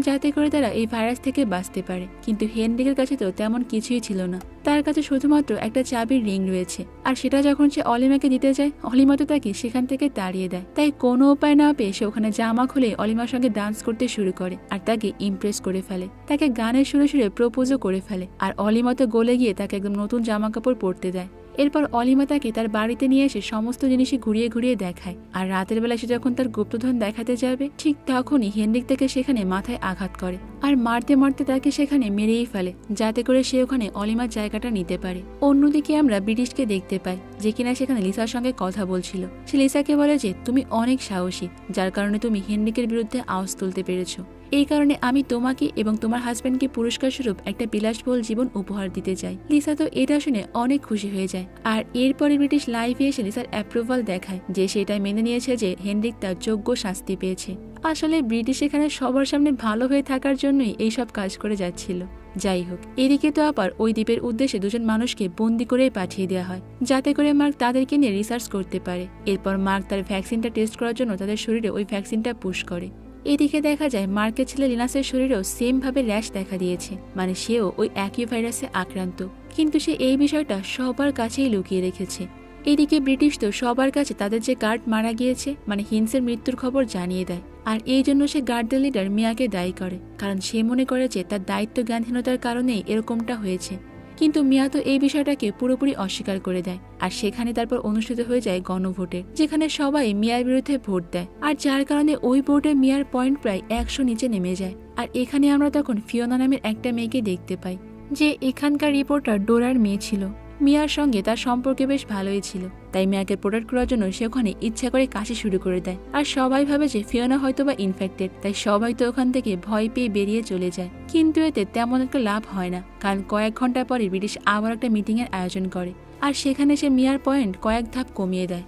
যাতে করে তারা এই ভাইরাস থেকে বাঁচতে পারে। কিন্তু হেনরিকের কাছে তো তেমন কিছুই ছিল না, তার কাছে শুধুমাত্র একটা চাবির রিং রয়েছে, আর সেটা যখন সে অলিমাকে দিতে যায় অলিমা তো তাকে সেখান থেকে তাড়িয়ে দেয়। তাই কোনো উপায় না পেয়ে সে ওখানে জামা খুলে অলিমার সঙ্গে ডান্স করতে শুরু করে আর তাকে ইমপ্রেস করে ফেলে, তাকে গানের সুরে সুরে প্রপোজও করে ফেলে। আর অলিমা তো গলে গিয়ে তাকে একদম নতুন জামা কাপড় পরতে দেয়। এরপর অলিমা তাকে তার বাড়িতে নিয়ে এসে সমস্ত জিনিসই ঘুরিয়ে ঘুরিয়ে দেখায়, আর রাতের বেলা সে যখন তার গুপ্তধন দেখাতে যাবে ঠিক তখনই হেনরিক তাকে সেখানে মাথায় আঘাত করে আর মারতে মারতে তাকে সেখানে মেরেই ফেলে, যাতে করে সে ওখানে অলিমার জায়গাটা নিতে পারে। অন্যদিকে আমরা ব্রিটিশকে দেখতে পাই, যে কিনা সেখানে লিসার সঙ্গে কথা বলছিল। সে লিসাকে বলে যে তুমি অনেক সাহসী, যার কারণে তুমি হেনরিকের বিরুদ্ধে আওয়াজ তুলতে পেরেছো। এই কারণে আমি তোমাকে এবং তোমার হাজবেন্ডকে পুরস্কার স্বরূপ একটা বিলাসবহুল জীবন উপহার দিতে চাই। লিসা তো এটা শুনে অনেক খুশি হয়ে যায়, আর এরপরে ব্রিটিশ লাইভে এসে লিসার অ্যাপ্রুভাল দেখায় যে সেটা মেনে নিয়েছে যে হেনরিক তার যোগ্য শাস্তি পেয়েছে। আসলে ব্রিটিশ এখানে সবার সামনে ভালো হয়ে থাকার জন্যই এইসব কাজ করে যাচ্ছিল। যাই হোক, এদিকে তো আবার ওই দ্বীপের উদ্দেশ্যে দুজন মানুষকে বন্দি করেই পাঠিয়ে দেওয়া হয়, যাতে করে মার্ক তাদেরকে নিয়ে রিসার্চ করতে পারে। এরপর মার্ক তার ভ্যাকসিনটা টেস্ট করার জন্য তাদের শরীরে ওই ভ্যাকসিনটা পুশ করে। এদিকে দেখা যায় মার্কের ছেলে লিনাসের শরীরেও সেম ভাবে র্যাশ দেখা দিয়েছে, মানে সেও ওই একই ভাইরাসে আক্রান্ত, কিন্তু সে এই বিষয়টা সবার কাছেই লুকিয়ে রেখেছে। এদিকে ব্রিটিশ তো সবার কাছে তাদের যে গার্ড মারা গিয়েছে মানে হিন্সের মৃত্যুর খবর জানিয়ে দেয়, আর এই জন্য সে গার্ডদের লিডার মিয়াকে দায়ী করে, কারণ সে মনে করে যে তার দায়িত্ব জ্ঞানহীনতার কারণেই এরকমটা হয়েছে। কিন্তু মিয়া তো এই বিষয়টাকে পুরোপুরি অস্বীকার করে দেয়, আর সেখানে তারপর অনুষ্ঠিত হয়ে যায় গণভোটের, যেখানে সবাই মিয়ার বিরুদ্ধে ভোট দেয়, আর যার কারণে ওই ভোটে মিয়ার পয়েন্ট প্রায় 100 নিচে নেমে যায়। আর এখানে আমরা তখন ফিওনা নামের একটা মেয়েকে দেখতে পাই, যে এখানকার রিপোর্টার ডোরার মেয়ে ছিল। মিয়ার সঙ্গে তার সম্পর্কে বেশ ভালোই ছিল, তাই মিয়াকে প্রোটেক্ট করার জন্য সে ওখানে ইচ্ছা করে কাশি শুরু করে দেয়। আর সবাই ভাবে যে ফিওনা হয়তো বা ইনফেক্টেড, তাই সবাই তো ওখান থেকে ভয় পেয়ে বেরিয়ে চলে যায়। কিন্তু এতে তেমন একটা লাভ হয় না, কারণ কয়েক ঘন্টা পরে ব্রিটিশ আবার একটা মিটিং এর আয়োজন করে, আর সেখানে সে মিয়ার পয়েন্ট কয়েক ধাপ কমিয়ে দেয়।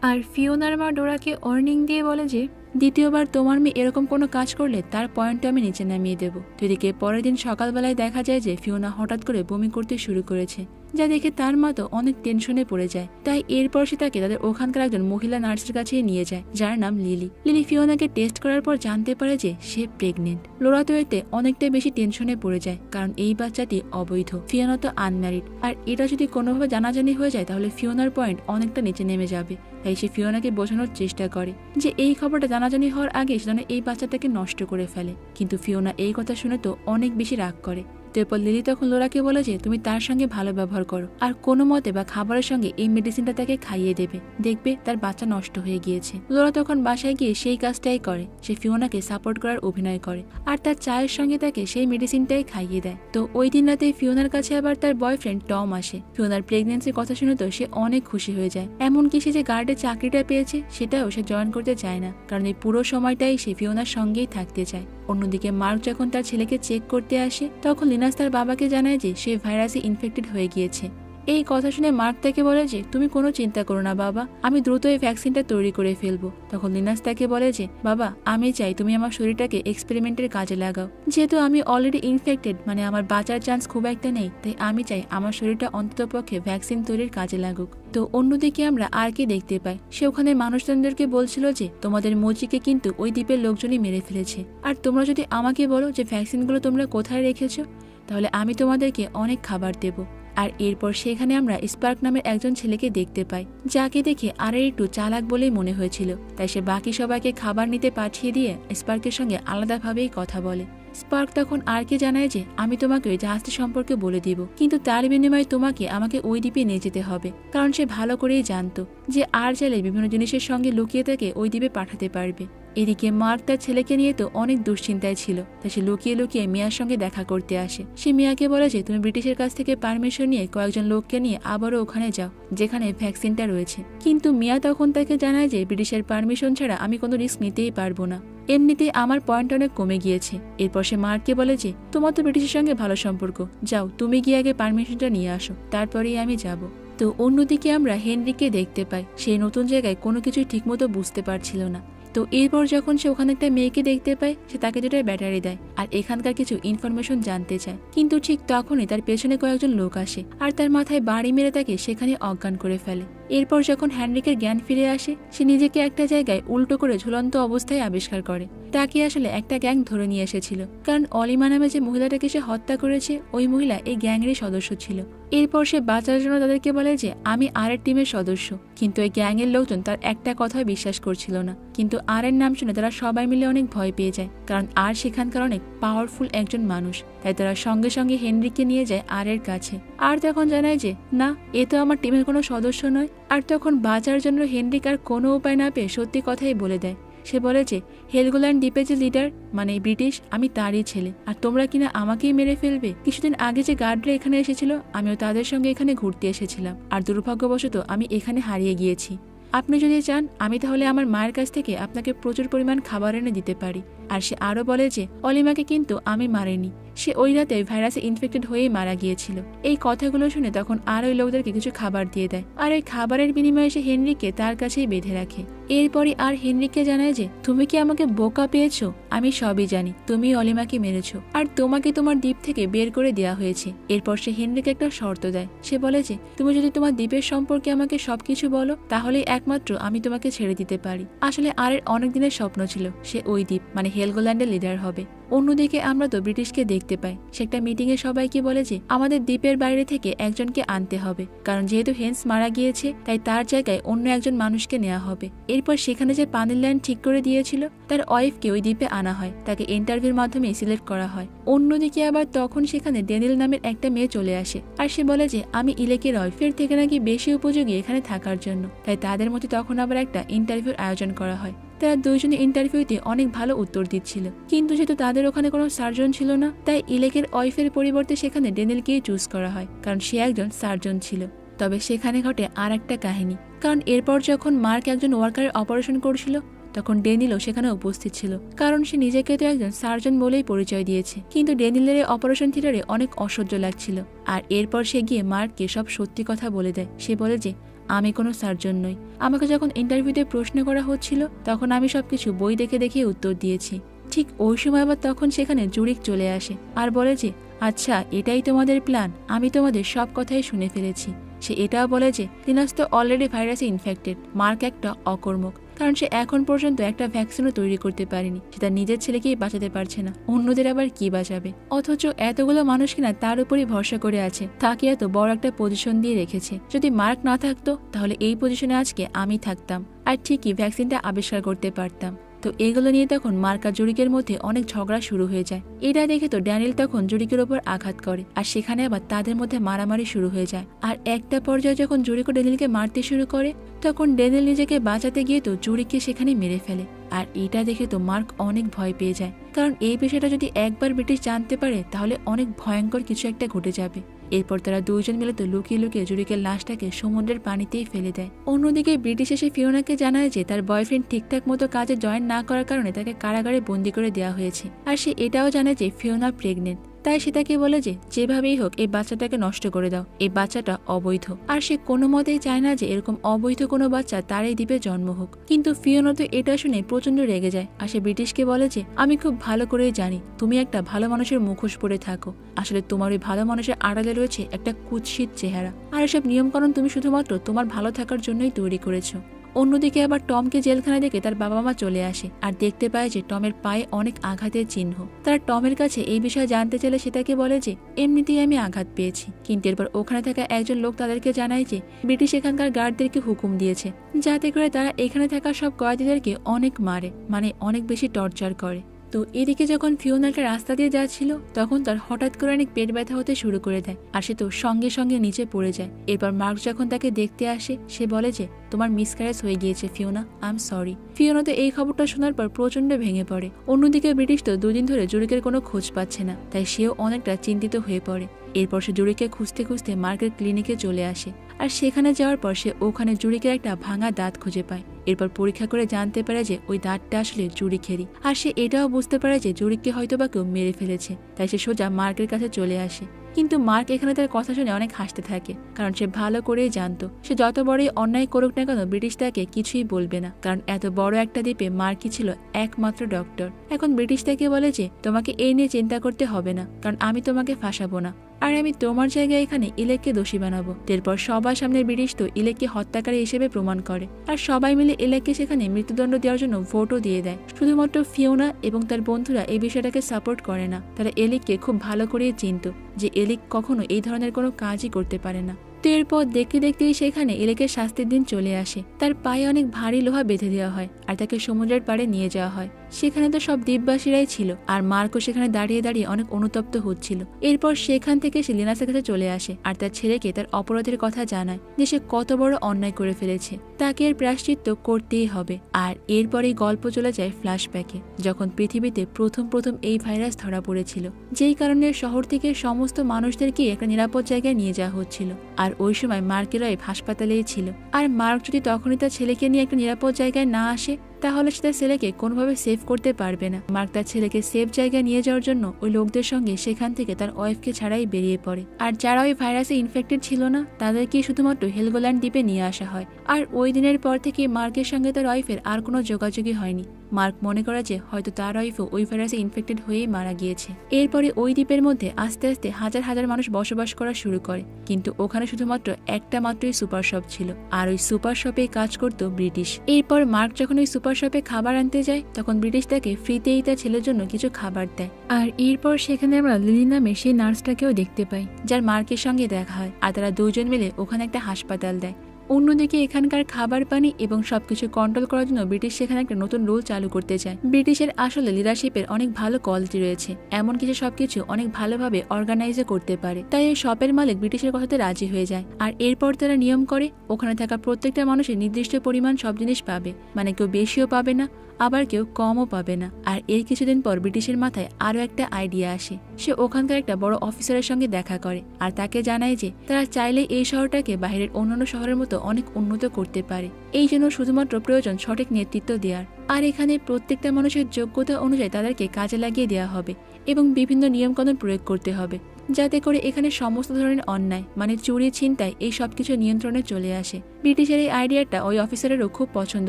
আর ফিওনার মা ডোরাকে ওয়ার্নিং দিয়ে বলে যে দ্বিতীয়বার তোমার মেয়ে এরকম কোনো কাজ করলে তার পয়েন্টটা আমি নিচে নামিয়ে দেবো। এদিকে পরের দিন সকালবেলায় দেখা যায় যে ফিওনা হঠাৎ করে বমি করতে শুরু করেছে, যা দেখে তার মা তো অনেক টেনশনে পড়ে যায়। তাই এরপর সে তাকে তাদের ওখানকার একজন মহিলা নার্সের কাছে নিয়ে যায়, যার নাম লিলি। লিলি ফিওনাকে টেস্ট করার পর জানতে পারে যে সে প্রেগনেন্ট। লোরা তো এতে অনেকটাই বেশি টেনশনে পড়ে যায়, কারণ এই বাচ্চাটি অবৈধ, ফিওনা তো আনম্যারিড। আর এটা যদি কোনোভাবে জানাজানি হয়ে যায় তাহলে ফিওনার পয়েন্ট অনেকটা নিচে নেমে যাবে। তাই সে ফিওনাকে বোঝানোর চেষ্টা করে যে এই খবরটা জানাজানি হওয়ার আগে সে যেন এই বাচ্চাটাকে নষ্ট করে ফেলে। কিন্তু ফিওনা এই কথা শুনে তো অনেক বেশি রাগ করে। এরপর লিলি তখন লোরাকে বলে যে তুমি তার সঙ্গে ভালো ব্যবহার করো, আর কোনো মতে বা খাবারের সঙ্গে এই মেডিসিনটা তাকে খাইয়ে দেবে, দেখবে তার বাচ্চা নষ্ট হয়ে গিয়েছে। লোরা তখন বাসায় গিয়ে সেই কাজটাই করে, সে ফিওনাকে সাপোর্ট করার অভিনয় করে আর তার চায়ের সঙ্গে তাকে সেই মেডিসিনটাই খাইয়ে দেয়। তো ওই দিন রাতে ফিওনার কাছে আবার তার বয়ফ্রেন্ড টম আসে। ফিওনার প্রেগনেন্সির কথা শুনে তো সে অনেক খুশি হয়ে যায়, এমনকি সে যে গার্ডের চাকরিটা পেয়েছে সেটাও সে জয়েন করতে চায় না, কারণ এই পুরো সময়টাই সে ফিওনার সঙ্গেই থাকতে চায়। অন্যদিকে মার্ক যখন তার ছেলেকে চেক করতে আসে তখন লিনাস তার বাবাকে জানায় যে সে ভাইরাসে ইনফেক্টেড হয়ে গিয়েছে। এই কথা শুনে মার্ক তাকে বলে যে তুমি কোনো চিন্তা করো না বাবা, আমি দ্রুত এই ভ্যাকসিনটা তৈরি করে ফেলবো। তখন লিনাস তাকে বলে যে বাবা, আমি চাই তুমি আমার শরীরটাকে এক্সপেরিমেন্টের কাজে লাগাও। যেহেতু আমি অলরেডি ইনফেক্টেড, মানে আমার বাঁচার চান্স খুব একটা নেই, তাই আমি চাই আমার শরীরটা অন্ততপক্ষে ভ্যাকসিন তৈরির কাজে লাগুক। তো অন্যদিকে আমরা আর কি দেখতে পাই, সে ওখানে মানুষজনদেরকে বলছিল যে তোমাদের মজিকে কিন্তু ওই দ্বীপের লোকজনই মেরে ফেলেছে, আর তোমরা যদি আমাকে বলো যে ভ্যাকসিনগুলো তোমরা কোথায় রেখেছো তাহলে আমি তোমাদেরকে অনেক খাবার দেবো। আর এরপর সেখানে আমরা স্পার্ক নামের একজন ছেলেকে দেখতে পাই, যাকে দেখে আর একটু চালাক বলেই মনে হয়েছিল। তাই সে বাকি সবাইকে খাবার নিতে পাঠিয়ে দিয়ে স্পার্কের সঙ্গে আলাদাভাবেই কথা বলে। স্পার্ক তখন আরকে জানায় যে আমি তোমাকে ওই জাহাজটি সম্পর্কে বলে দিব, কিন্তু তার বিনিময়ে তোমাকে আমাকে ওই দ্বীপে নিয়ে যেতে হবে, কারণ সে ভালো করেই জানতো যে আর চাইলে বিভিন্ন জিনিসের সঙ্গে লুকিয়ে তাকে ওই দ্বীপে পাঠাতে পারবে। এদিকে মার্ক তার ছেলেকে নিয়ে তো অনেক দুশ্চিন্তায় ছিল, তাই সে লুকিয়ে লুকিয়ে মিয়ার সঙ্গে দেখা করতে আসে। সে মিয়াকে বলে যে তুমি ব্রিটিশের কাছ থেকে পারমিশন নিয়ে কয়েকজন লোককে নিয়ে আবারও ওখানে যাও যেখানে ভ্যাকসিনটা রয়েছে। কিন্তু মিয়া তখন তাকে জানায় যে ব্রিটিশের পারমিশন ছাড়া আমি কোনো রিস্ক নিতেই পারবো না, এমনিতেই আমার পয়েন্ট অনেক কমে গিয়েছে। এরপর সে মার্ককে বলে যে তোমার তো ব্রিটিশের সঙ্গে ভালো সম্পর্ক, যাও তুমি গিয়ে আগে পারমিশনটা নিয়ে আসো, তারপরেই আমি যাব। তো অন্যদিকে আমরা হেনরিকে দেখতে পাই, সেই নতুন জায়গায় কোনো কিছুই ঠিকমতো বুঝতে পারছিল না। তো এরপর যখন সে ওখানে একটা মেয়েকে দেখতে পায়, সে তাকে দুটার ব্যাটারি দেয় আর এখানকার কিছু ইনফরমেশন জানতে চায়। কিন্তু ঠিক তখনই তার পেছনে কয়েকজন লোক আসে আর তার মাথায় বাড়ি মেরে তাকে সেখানে অজ্ঞান করে ফেলে। এরপর যখন হেনরিকের জ্ঞান ফিরে আসে, সে নিজেকে একটা জায়গায় উল্টো করে ঝুলন্ত অবস্থায় আবিষ্কার করে। তাকে আসলে একটা গ্যাং ধরে নিয়ে এসেছিল, কারণ অলিমা নামে যে মহিলাটাকে সে হত্যা করেছে ওই মহিলা এই গ্যাংয়েরই সদস্য ছিল। এরপর সে বাঁচার জন্য তাদেরকে বলে যে আমি আর এর টিমের সদস্য, কিন্তু এই গ্যাংয়ের লোকজন তার একটা কথাই বিশ্বাস করছিল না। কিন্তু আর এর নাম শুনে তারা সবাই মিলে অনেক ভয় পেয়ে যায়, কারণ আর সেখানকার অনেক পাওয়ারফুল একজন মানুষ। তাই তারা সঙ্গে সঙ্গে হেনরিককে নিয়ে যায় আর এর কাছে। আর তখন জানায় যে না, এ তো আমার টিমের কোনো সদস্য নয়। আর তখন বাঁচার জন্য হেনরিক আর কোনো উপায় না পেয়ে সত্যি কথাই বলে দেয়। সে বলে যে হেলগোল্যান্ড দ্বীপের যে লিডার, মানে ব্রিটিশ, আমি তারই ছেলে, আর তোমরা কিনা আমাকেই মেরে ফেলবে। কিছুদিন আগে যে গার্ডরা এখানে এসেছিল আমিও তাদের সঙ্গে এখানে ঘুরতে এসেছিলাম, আর দুর্ভাগ্যবশত আমি এখানে হারিয়ে গিয়েছি। আপনি যদি চান আমি তাহলে আমার মায়ের কাছ থেকে আপনাকে প্রচুর পরিমাণ খাবার এনে দিতে পারি। আর সে আরো বলে যে অলিমাকে কিন্তু আমি মারিনি, সে ওই রাতে ভাইরাসে ইনফেক্টেড হয়েই মারা গিয়েছিল। এই কথাগুলো শুনে তখন আর ওই লোকদেরকে কিছু খাবার দিয়ে দেয়, আর ওই খাবারের বিনিময়ে সে হেনরিককে তার কাছেই বেঁধে রাখে। এরপরই আর হেনরিককে জানায় যে তুমি কি আমাকে বোকা পেয়েছো, আমি সবই জানি, তুমি অলিমাকে মেরেছো আর তোমাকে তোমার দ্বীপ থেকে বের করে দেওয়া হয়েছে। এরপর সে হেনরিকে একটা শর্ত দেয়, সে বলে যে তুমি যদি তোমার দ্বীপের সম্পর্কে আমাকে সবকিছু বলো তাহলে একমাত্র আমি তোমাকে ছেড়ে দিতে পারি। আসলে আর এর অনেক দিনের স্বপ্ন ছিল সে ওই দ্বীপ মানে হেলগোল্যান্ডের লিডার হবে। অন্যদিকে আমরা তো ব্রিটিশকে দেখতে পাই, সে একটা মিটিং এ সবাইকে বলে যে আমাদের দ্বীপের বাইরে থেকে একজনকে আনতে হবে, কারণ যেহেতু হেন্স মারা গিয়েছে তাই তার জায়গায় অন্য একজন মানুষকে নেওয়া হবে। এরপর সেখানে যে পানির লাইন ঠিক করে দিয়েছিল তার ওয়াইফকে ওই দ্বীপে আনা হয়, তাকে ইন্টারভিউর মাধ্যমে সিলেক্ট করা হয়। অন্যদিকে আবার তখন সেখানে ড্যানিয়েল নামের একটা মেয়ে চলে আসে, আর সে বলে যে আমি ইলেকের ওয়াইফের থেকে নাকি বেশি উপযোগী এখানে থাকার জন্য। তাই তাদের মধ্যে তখন আবার একটা ইন্টারভিউর আয়োজন করা হয়। তারা দুইজনে ইন্টারভিউতে অনেক ভালো উত্তর দিচ্ছিল, কিন্তু যেহেতু তাদের ওখানে কোনো সার্জন ছিল না তাই ইলেকের ওয়াইফের পরিবর্তে সেখানে ড্যানিয়েলকেই চুজ করা হয়, কারণ সে একজন সার্জন ছিল। তবে সেখানে ঘটে আর একটা কাহিনী, কারণ এরপর যখন মার্ক একজন ওয়ার্কারের অপারেশন করছিল তখন ড্যানিয়েলও সেখানে উপস্থিত ছিল, কারণ সে নিজেকে তো একজন সার্জন বলেই পরিচয় দিয়েছে। কিন্তু ড্যানিয়েলের এই অপারেশন থিয়েটারে অনেক অসহ্য লাগছিল। আর এরপর সে গিয়ে মার্ককে সব সত্যি কথা বলে দেয়। সে বলে যে আমি কোনো সার্জন নই, আমাকে যখন ইন্টারভিউতে প্রশ্ন করা হচ্ছিল তখন আমি সবকিছু বই দেখে দেখে উত্তর দিয়েছি। ঠিক ওই সময় আবার তখন সেখানে জুরিক চলে আসে আর বলে যে আচ্ছা এটাই তোমাদের প্ল্যান, আমি তোমাদের সব কথাই শুনে ফেলেছি। সে এটাও বলে যে লিনাস তো অলরেডি ভাইরাসে ইনফেক্টেড, মার্ক একটা অকর্মক, কারণ সে এখন পর্যন্ত একটা ভ্যাকসিনও তৈরি করতে পারেনি। সে তার নিজের ছেলেকেই বাঁচাতে পারছে না, অন্যদের আবার কি বাঁচাবে? অথচ এতগুলো মানুষ কিনা তার উপরই ভরসা করে আছে, তাকে এত বড় একটা পজিশন দিয়ে রেখেছে। যদি মার্ক না থাকতো তাহলে এই পজিশনে আজকে আমি থাকতাম আর ঠিকই ভ্যাকসিনটা আবিষ্কার করতে পারতাম। তো এগুলো নিয়ে তখন মার্ক আর জুরিকের মধ্যে অনেক ঝগড়া শুরু হয়ে যায়। এটা দেখে তো ড্যানিয়েল তখন জুরিকের ওপর আঘাত করে আর সেখানে আবার তাদের মধ্যে মারামারি শুরু হয়ে যায়। আর একটা পর্যায়ে যখন জুরিক ও ড্যানিয়েলকে মারতে শুরু করে তখন ড্যানিয়েল নিজেকে বাঁচাতে গিয়ে তো জুরিককে সেখানে মেরে ফেলে। আর এটা দেখে তো মার্ক অনেক ভয় পেয়ে যায়, কারণ এই বিষয়টা যদি একবার ব্রিটিশ জানতে পারে তাহলে অনেক ভয়ঙ্কর কিছু একটা ঘটে যাবে। এরপর তারা দুইজন মিলে তো লুকিয়ে লুকিয়ে জুরিকের লাশটাকে সমুদ্রের পানিতেই ফেলে দেয়। অন্যদিকে ব্রিটিশ এসে ফিওনাকে জানায় যে তার বয়ফ্রেন্ড ঠিকঠাক মতো কাজে জয়েন না করার কারণে তাকে কারাগারে বন্দি করে দেওয়া হয়েছে। আর সে এটাও জানে যে ফিওনা প্রেগনেন্ট, তাই সে তাকে বলে যে যেভাবেই হোক এই বাচ্চাটাকে নষ্ট করে দাও, এই বাচ্চাটা অবৈধ। আর সে কোনো মতেই চায় না যে এরকম অবৈধ কোনো বাচ্চা তার এই দ্বীপে জন্ম হোক। কিন্তু ফিওনা তো এটা শুনে প্রচন্ড রেগে যায় আর সে ব্রিটিশকে বলে যে আমি খুব ভালো করেই জানি তুমি একটা ভালো মানুষের মুখোশ পরে থাকো, আসলে তোমার ওই ভালো মানুষের আড়ালে রয়েছে একটা কুৎসিত চেহারা, আর এসব নিয়মকানুন তুমি শুধুমাত্র তোমার ভালো থাকার জন্যই তৈরি করেছো। অন্যদিকে আবার টমকে জেলখানা দেখে তার বাবা মা চলে আসে আর দেখতে পায় যে টমের পায়ে অনেক আঘাতের চিহ্ন। তারা টমের কাছে এই বিষয়ে জানতে চাইলে সে তাকে বলে যে এমনিতেই আমি আঘাত পেয়েছি, কিন্তু এরপর ওখানে থাকা একজন লোক তাদেরকে জানায় যে ব্রিটিশ এখানকার গার্ডদেরকে হুকুম দিয়েছে যাতে করে তারা এখানে থাকা সব কয়েদিদেরকে অনেক মারে, মানে অনেক বেশি টর্চার করে। তো এদিকে যখন ফিওনা একটা রাস্তা দিয়ে যাচ্ছিল তখন তার হঠাৎ করে অনেক পেট ব্যথা হতে শুরু করে দেয় আর সে তো সঙ্গে সঙ্গে নিচে পড়ে যায়। এরপর মার্ক যখন তাকে দেখতে আসে সে বলে যে তোমার মিসক্যারেজ হয়ে গিয়েছে Fiona, I am sorry. Fiona তো এই খবরটা শোনার পর প্রচন্ড ভেঙে পড়ে। অন্যদিকে ব্রিটিশ তো দুদিন ধরে জুরিকের কোনো খোঁজ পাচ্ছে না, তাই সেও অনেকটা চিন্তিত হয়ে পড়ে। এরপর সে জুরিকে খুঁজতে খুঁজতে মার্কের ক্লিনিকে চলে আসে আর সেখানে যাওয়ার পর সে ওখানে জুরিকের একটা ভাঙা দাঁত খুঁজে পায়। এরপর পরীক্ষা করে জানতে পারে যে ওই দাঁতটা আসলে জুরিকেরই। আর সে এটাও বুঝতে পারে যে জুরিককে হয়তোবা কেউ মেরে ফেলেছে, তাই সে সোজা মার্কের কাছে চলে আসে। কিন্তু মার্ক এখানে তার কথা শুনে অনেক হাসতে থাকে, কারণ সে ভালো করেই জানতো সে যত বড়ই অন্যায় করুক না কেন ব্রিটিশ তাকে কিছুই বলবে না, কারণ এত বড় একটা দ্বীপে মার্কই ছিল একমাত্র ডক্টর। এখন ব্রিটিশ তাকে বলে যে তোমাকে এই নিয়ে চিন্তা করতে হবে না, কারণ আমি তোমাকে ফাঁসাবো না আর আমি তোমার জায়গায় এখানে ইলেককে দোষী বানাবো। এরপর সবার সামনে ব্রিটিশ তো ইলেককে হত্যাকারী হিসেবে প্রমাণ করে আর সবাই মিলে ইলেককে সেখানে মৃত্যুদণ্ড দেওয়ার জন্য ভোটও দিয়ে দেয়। শুধুমাত্র ফিওনা এবং তার বন্ধুরা এই বিষয়টাকে সাপোর্ট করে না, তারা এলিককে খুব ভালো করেই চিনত যে এলিক কখনো এই ধরনের কোনো কাজই করতে পারে না। তো এরপর দেখতে দেখতেই সেখানে এলেকের শাস্তির দিন চলে আসে। তার পায়ে অনেক ভারী লোহা বেঁধে দেওয়া হয় আর তাকে সমুদ্রের পাড়ে নিয়ে যাওয়া হয়। সেখানে তো সব দ্বীপবাসীরাই ছিল আর মার্কও সেখানে দাঁড়িয়ে দাঁড়িয়ে অনেক অনুতপ্ত হচ্ছিল। এরপর সেখান থেকে সে লিনাসের কাছে চলে আসে আর তার ছেলেকে তার অপরাধের কথা জানায় যে সে কত বড় অন্যায় করে ফেলেছে, তাকে এর প্রায়শ্চিত্ত করতেই হবে। আর এরপরেই গল্প চলে যায় ফ্ল্যাশব্যাকে, যখন পৃথিবীতে প্রথম এই ভাইরাস ধরা পড়েছিল, যেই কারণে শহর থেকে সমস্ত মানুষদেরকে একটা নিরাপদ জায়গায় নিয়ে যাওয়া হচ্ছিল। আর ওই সময় মার্কের ওয়াইফ হাসপাতালেই ছিল। আর মার্ক যদি তখনই তার ছেলেকে নিয়ে একটা নিরাপদ জায়গায় না আসে তাহলে সে তার ছেলেকে কোনোভাবে সেভ করতে পারবে না। মার্ক তার ছেলেকে সেফ জায়গায় নিয়ে যাওয়ার জন্য ওই লোকদের সঙ্গে সেখান থেকে তার ওয়াইফকে ছাড়াই বেরিয়ে পড়ে। আর যারা ওই ভাইরাসে ইনফেক্টেড ছিল না তাদেরকে শুধুমাত্র হেলগোল্যান্ড দ্বীপে নিয়ে আসা হয়। আর ওই দিনের পর থেকে মার্কের সঙ্গে তার ওয়াইফের আর কোনো যোগাযোগই হয়নি। মার্ক মনে করে যে হয়তো তার ওয়াইফও ওই ভাইরাসে ইনফেক্টেড হয়েই মারা গিয়েছে। এরপরে ওই দ্বীপের মধ্যে আস্তে আস্তে হাজার হাজার মানুষ বসবাস করা শুরু করে, কিন্তু ওখানে শুধুমাত্র একটা মাত্রই সুপার শপ ছিল আর ওই সুপার শপে কাজ করত ব্রিটিশ। এরপর মার্ক যখন ওই সুপার শপে খাবার আনতে যায় তখন ব্রিটিশ তাকে ফ্রিতেই তার ছেলের জন্য কিছু খাবার দেয়। আর এরপর সেখানে আমরা লিলি নামে সেই নার্সটাকেও দেখতে পাই যার মার্কের সঙ্গে দেখা হয় আর তারা দুজন মিলে ওখানে একটা হাসপাতাল দেয়। অন্যদিকে এখানকার খাবার পানি এবং সবকিছু কন্ট্রোল করার জন্য ব্রিটিশ সেখানে একটা নতুন রুল চালু করতে চায়। ব্রিটিশের আসলে লিডারশিপের অনেক ভালো কোয়ালিটি রয়েছে, এমনকি সে সবকিছু অনেক ভালোভাবে অর্গানাইজও করতে পারে। তাই এই শপের মালিক ব্রিটিশের কথাতে রাজি হয়ে যায়। আর এরপর তারা নিয়ম করে ওখানে থাকা প্রত্যেকটা মানুষের নির্দিষ্ট পরিমাণ সব জিনিস পাবে, মানে কেউ বেশিও পাবে না আবার কেউ কমও পাবে না। আর এর কিছুদিন পর ব্রিটিশের মাথায় আরো একটা আইডিয়া আসে। সে ওখানকার একটা বড় অফিসারের সঙ্গে দেখা করে আর তাকে জানায় যে তারা চাইলে এই শহরটাকে বাইরের অন্যান্য শহরের মতো অনেক উন্নত করতে পারে। এই জন্য শুধুমাত্র প্রয়োজন সঠিক নেতৃত্ব দেওয়ার। আর এখানে প্রত্যেকটা মানুষের যোগ্যতা অনুযায়ী তাদেরকে কাজে লাগিয়ে দেওয়া হবে এবং বিভিন্ন নিয়মকানুন প্রয়োগ করতে হবে, যাতে করে এখানে সমস্ত ধরনের অন্যায় মানে চুরি ছিনতাই এই সবকিছু নিয়ন্ত্রণে চলে আসে। ব্রিটিশের এই আইডিয়াটা ওই অফিসারেরও খুব পছন্দ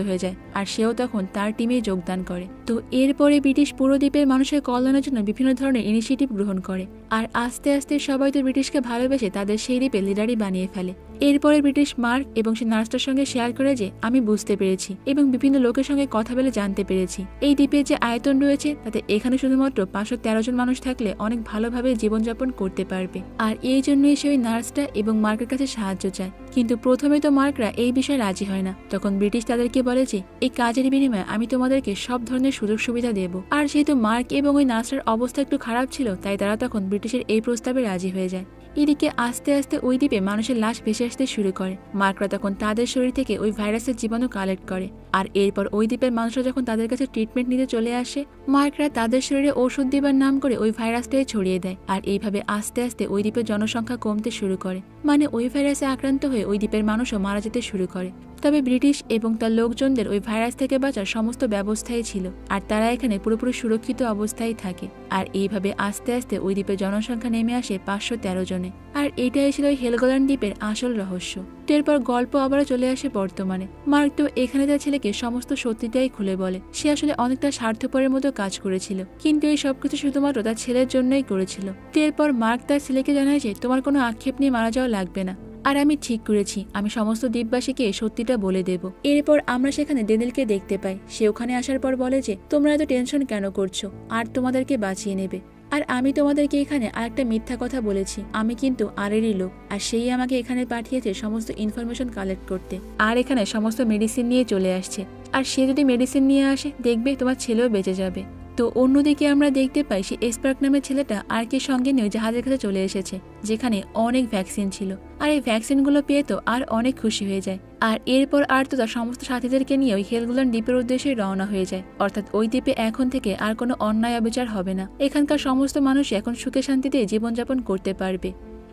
হয়ে যায় আর সেও তখন তার টিমে যোগদান করে। তো এরপরে ব্রিটিশ পুরো দ্বীপের মানুষের কল্যাণের জন্য বিভিন্ন ধরনের ইনিশিয়েটিভ গ্রহণ করে আর আস্তে আস্তে সবাই তো ব্রিটিশকে ভালোবেসে তাদের সেই দ্বীপে লিডারই বানিয়ে ফেলে। এরপরে ব্রিটিশ মার্ক এবং সে নার্সটার সঙ্গে শেয়ার করে যে আমি বুঝতে পেরেছি এবং বিভিন্ন লোকের সঙ্গে কথা বলে জানতে পেরেছি এই দ্বীপের যে আয়তন রয়েছে তাতে এখানে শুধুমাত্র 513 জন মানুষ থাকলে অনেক ভালোভাবে জীবনযাপন করতে পারবে। আর এই জন্যই সে ওই নার্সটা এবং মার্কের কাছে সাহায্য চায়। কিন্তু প্রথমে তো মার্করা এই বিষয়ে রাজি হয় না। তখন ব্রিটিশ তাদেরকে বলে যে এই কাজের বিনিময়ে আমি তোমাদেরকে সব ধরনের সুযোগ সুবিধা দেব। আর যেহেতু মার্ক এবং ওই নার্সটার অবস্থা একটু খারাপ ছিল তাই তারা তখন ব্রিটিশের এই প্রস্তাবে রাজি হয়ে যায়। এদিকে আস্তে আস্তে ওই দ্বীপে মানুষের লাশ ভেসে আসতে শুরু করে। মার্করা তখন তাদের শরীর থেকে ওই ভাইরাসের জীবাণু কালেক্ট করে আর এরপর ওই দ্বীপের মানুষরা যখন তাদের কাছে ট্রিটমেন্ট নিতে চলে আসে মার্করা তাদের শরীরে ঔষধ দেবার নাম করে ওই ভাইরাসটাই ছড়িয়ে দেয়। আর এইভাবে আস্তে আস্তে ওই দ্বীপের জনসংখ্যা কমতে শুরু করে, মানে ওই ভাইরাসে আক্রান্ত হয়ে ওই দ্বীপের মানুষও মারা যেতে শুরু করে। তবে ব্রিটিশ এবং তার লোকজনদের ওই ভাইরাস থেকে বাঁচার সমস্ত ব্যবস্থাই ছিল আর তারা এখানে পুরোপুরি সুরক্ষিত অবস্থায় থাকে। আর এইভাবে আস্তে আস্তে ওই দ্বীপের জনসংখ্যা নেমে আসে 513 জনে। আর এটাই ছিল ওই হেলগোল্যান্ড দ্বীপের আসল রহস্য। এরপর গল্প আবারও চলে আসে বর্তমানে। মার্ক তো এখানে তার ছেলেকে সমস্ত সত্যিটাই খুলে বলে সে আসলে অনেকটা স্বার্থপরের মতো কাজ করেছিল, কিন্তু এই সবকিছু শুধুমাত্র তার ছেলের জন্যই করেছিল। এরপর মার্ক তার ছেলেকে জানায় যে তোমার কোনো আক্ষেপ নিয়ে মারা যাওয়া লাগবে না আর আমি ঠিক করেছি, আমি সমস্ত দ্বীপবাসীকে সত্যিটা বলে দেব। এরপর আমরা সেখানে ডেনিলকে দেখতে পাই। সে ওখানে আসার পর বলে যে তোমরা এত টেনশন কেন করছো, আর তোমাদেরকে বাঁচিয়ে নেবে। আর আমি তোমাদেরকে এখানে আরেকটা মিথ্যা কথা বলেছি, আমি কিন্তু আরেরই লোক আর সেই আমাকে এখানে পাঠিয়েছে সমস্ত ইনফরমেশন কালেক্ট করতে আর এখানে সমস্ত মেডিসিন নিয়ে চলে আসছে। আর সে যদি মেডিসিন নিয়ে আসে দেখবে তোমার ছেলেও বেঁচে যাবে। তো অন্যদিকে আমরা দেখতে পাই সে এসপার্ক নামের ছেলেটা আর কি সঙ্গে নিয়ে জাহাজের কাছে চলে এসেছে যেখানে অনেক ভ্যাকসিন ছিল আর এই ভ্যাকসিনগুলো পেয়ে তো আর অনেক খুশি হয়ে যায়। আর এরপর আর তো তার সমস্ত সাথীদেরকে নিয়ে ওই হেলগোল্যান্ড দ্বীপের উদ্দেশ্যে রওনা হয়ে যায়। অর্থাৎ ওই দ্বীপে এখন থেকে আর কোনো অন্যায় অবিচার হবে না, এখানকার সমস্ত মানুষই এখন সুখে শান্তিতে জীবনযাপন করতে পারবে,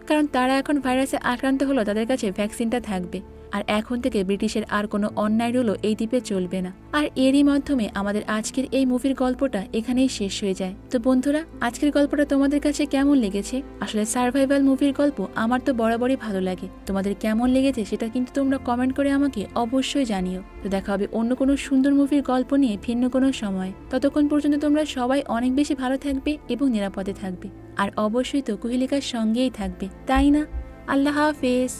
কারণ তারা এখন ভাইরাসে আক্রান্ত হলো তাদের কাছে ভ্যাকসিনটা থাকবে। আর এখন থেকে ব্রিটিশের আর কোনো অন্যায় রুলও এই দ্বীপে চলবে না। আর এরই মাধ্যমে আমাদের আজকের এই মুভির গল্পটা এখানেই শেষ হয়ে যায়। তো বন্ধুরা, আজকের গল্পটা তোমাদের কাছে কেমন লেগেছে? আসলে সার্ভাইভাল মুভির গল্প আমার তো বরাবরই ভালো লাগে, তোমাদের কেমন লেগেছে সেটা কিন্তু তোমরা কমেন্ট করে আমাকে অবশ্যই জানিও। তো দেখা হবে অন্য কোনো সুন্দর মুভির গল্প নিয়ে ভিন্ন কোনো সময়। ততক্ষণ পর্যন্ত তোমরা সবাই অনেক বেশি ভালো থাকবে এবং নিরাপদে থাকবে আর অবশ্যই তো কুহেলিকার সঙ্গেই থাকবে, তাই না? আল্লাহ হাফেজ।